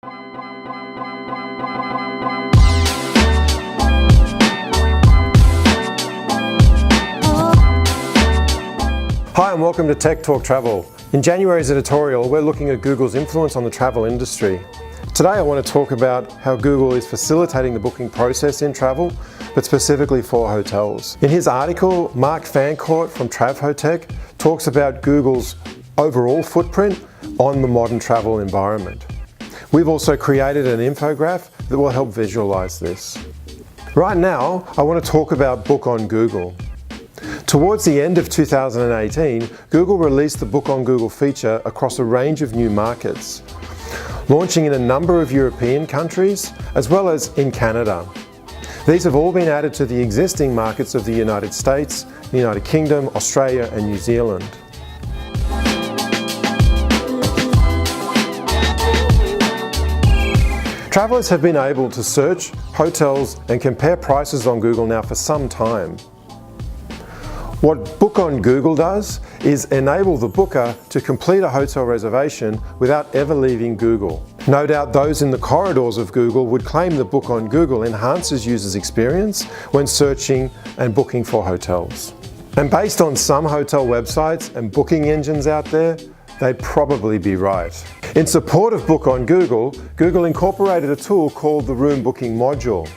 Hi and welcome to Tech Talk Travel. In January's editorial, we're looking at Google's influence on the travel industry. Today I want to talk about how Google is facilitating the booking process in travel, but specifically for hotels. In his article, Mark Fancourt from Travhotech talks about Google's overall footprint on the modern travel environment. We've also created an infographic that will help visualize this. Right now, I want to talk about Book on Google. Towards the end of 2018, Google released the Book on Google feature across a range of new markets, launching in a number of European countries, as well as in Canada. These have all been added to the existing markets of the United States, the United Kingdom, Australia, and New Zealand. Travelers have been able to search hotels and compare prices on Google now for some time. What Book on Google does is enable the booker to complete a hotel reservation without ever leaving Google. No doubt those in the corridors of Google would claim that Book on Google enhances users' experience when searching and booking for hotels. And based on some hotel websites and booking engines out there, they'd probably be right. In support of Book on Google, Google incorporated a tool called the Room Booking Module.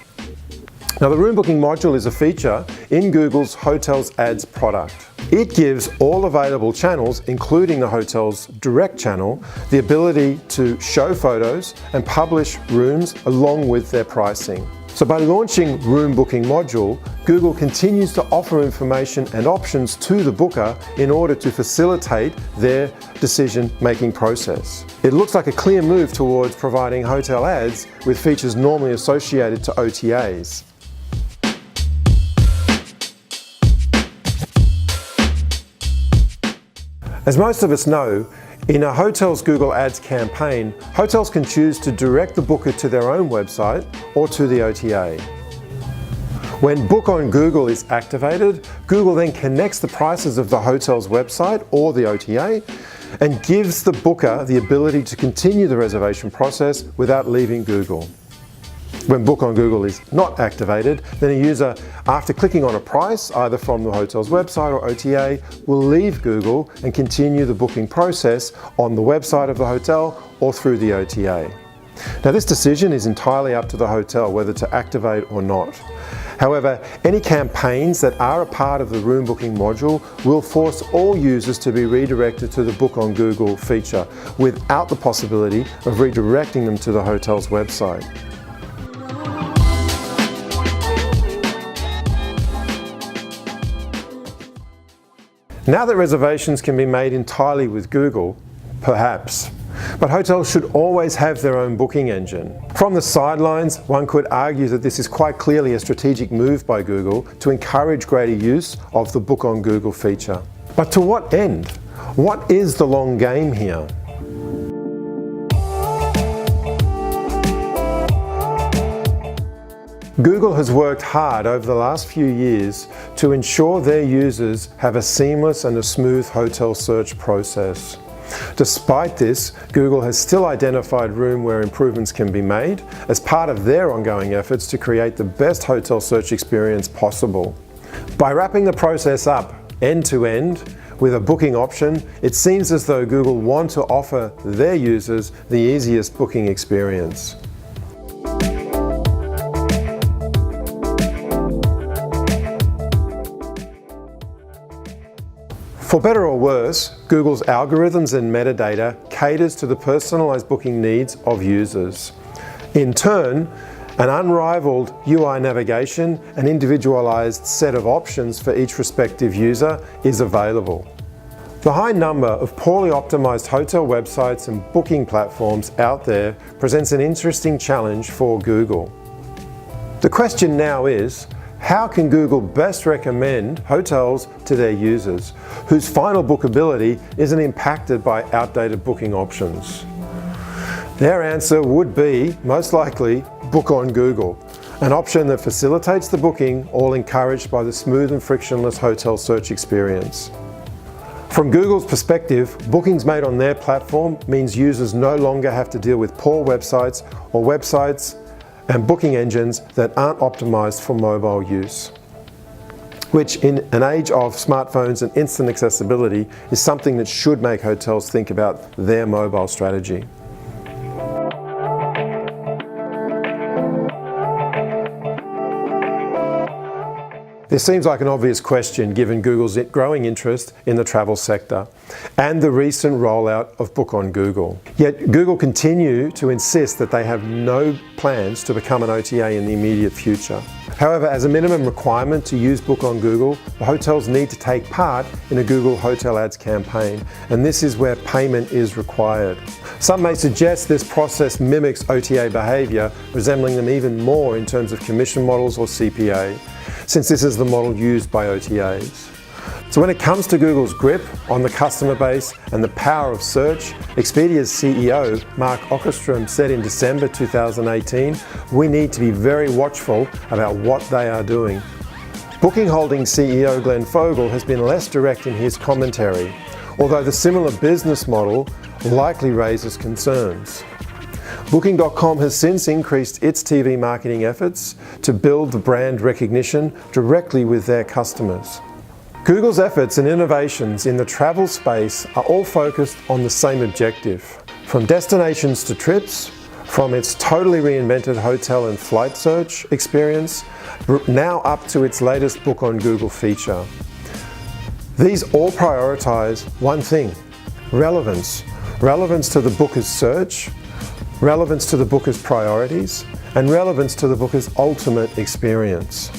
Now, the Room Booking Module is a feature in Google's Hotels Ads product. It gives all available channels, including the hotel's direct channel, the ability to show photos and publish rooms along with their pricing. So by launching Room Booking Module, Google continues to offer information and options to the booker in order to facilitate their decision-making process. It looks like a clear move towards providing hotel ads with features normally associated to OTAs. As most of us know, in a hotel's Google Ads campaign, hotels can choose to direct the booker to their own website or to the OTA. When Book on Google is activated, Google then connects the prices of the hotel's website or the OTA and gives the booker the ability to continue the reservation process without leaving Google. When Book on Google is not activated, then a user, after clicking on a price, either from the hotel's website or OTA, will leave Google and continue the booking process on the website of the hotel or through the OTA. Now, this decision is entirely up to the hotel whether to activate or not. However, any campaigns that are a part of the Room Booking Module will force all users to be redirected to the Book on Google feature without the possibility of redirecting them to the hotel's website. Now that reservations can be made entirely with Google, perhaps, but hotels should always have their own booking engine. From the sidelines, one could argue that this is quite clearly a strategic move by Google to encourage greater use of the Book on Google feature. But to what end? What is the long game here? Google has worked hard over the last few years to ensure their users have a seamless and a smooth hotel search process. Despite this, Google has still identified room where improvements can be made as part of their ongoing efforts to create the best hotel search experience possible. By wrapping the process up end to end with a booking option, it seems as though Google want to offer their users the easiest booking experience. For better or worse, Google's algorithms and metadata caters to the personalized booking needs of users. In turn, an unrivaled UI navigation and individualized set of options for each respective user is available. The high number of poorly optimized hotel websites and booking platforms out there presents an interesting challenge for Google. The question now is, how can Google best recommend hotels to their users whose final bookability isn't impacted by outdated booking options? Their answer would be, most likely, Book on Google, an option that facilitates the booking, all encouraged by the smooth and frictionless hotel search experience. From Google's perspective, bookings made on their platform means users no longer have to deal with poor websites or websites and booking engines that aren't optimized for mobile use, which in an age of smartphones and instant accessibility is something that should make hotels think about their mobile strategy. This seems like an obvious question given Google's growing interest in the travel sector and the recent rollout of Book on Google. Yet Google continue to insist that they have no plans to become an OTA in the immediate future. However, as a minimum requirement to use Book on Google, the hotels need to take part in a Google Hotel Ads campaign, and this is where payment is required. Some may suggest this process mimics OTA behavior, resembling them even more in terms of commission models or CPA, since this is the model used by OTAs. So when it comes to Google's grip on the customer base and the power of search, Expedia's CEO, Mark Okerstrom, said in December 2018, we need to be very watchful about what they are doing. Booking Holdings CEO Glenn Fogel has been less direct in his commentary, although the similar business model likely raises concerns. Booking.com has since increased its TV marketing efforts to build the brand recognition directly with their customers. Google's efforts and innovations in the travel space are all focused on the same objective. From destinations to trips, from its totally reinvented hotel and flight search experience, now up to its latest Book on Google feature. These all prioritize one thing: relevance. Relevance to the booker's search, relevance to the booker's priorities, and relevance to the booker's ultimate experience.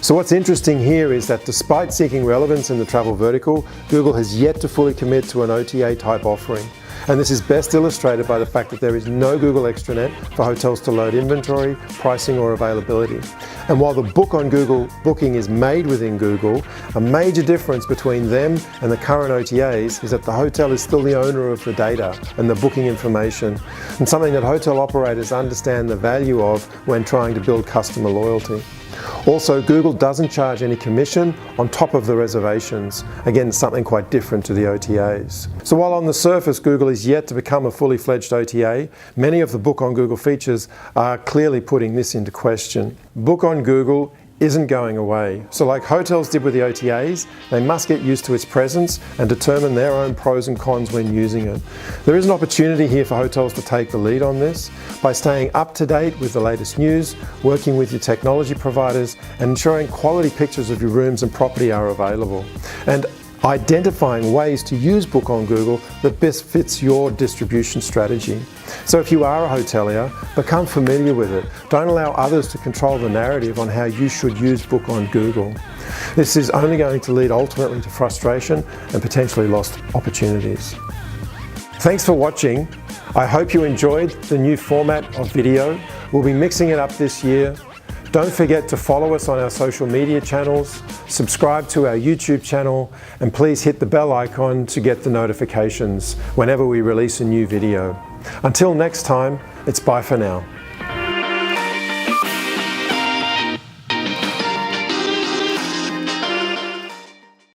So what's interesting here is that despite seeking relevance in the travel vertical, Google has yet to fully commit to an OTA type offering. And this is best illustrated by the fact that there is no Google extranet for hotels to load inventory, pricing, or availability. And while the Book on Google booking is made within Google, a major difference between them and the current OTAs is that the hotel is still the owner of the data and the booking information, and something that hotel operators understand the value of when trying to build customer loyalty. Also, Google doesn't charge any commission on top of the reservations. Again, something quite different to the OTAs. So while on the surface Google is yet to become a fully fledged OTA, many of the Book on Google features are clearly putting this into question. Book on Google isn't going away. So like hotels did with the OTAs, they must get used to its presence and determine their own pros and cons when using it. There is an opportunity here for hotels to take the lead on this by staying up to date with the latest news, working with your technology providers, and ensuring quality pictures of your rooms and property are available, and identifying ways to use Book on Google that best fits your distribution strategy. So if you are a hotelier, become familiar with it. Don't allow others to control the narrative on how you should use Book on Google. This is only going to lead ultimately to frustration and potentially lost opportunities. Thanks for watching. I hope you enjoyed the new format of video. We'll be mixing it up this year. Don't forget to follow us on our social media channels, subscribe to our YouTube channel, and please hit the bell icon to get the notifications whenever we release a new video. Until next time, it's bye for now.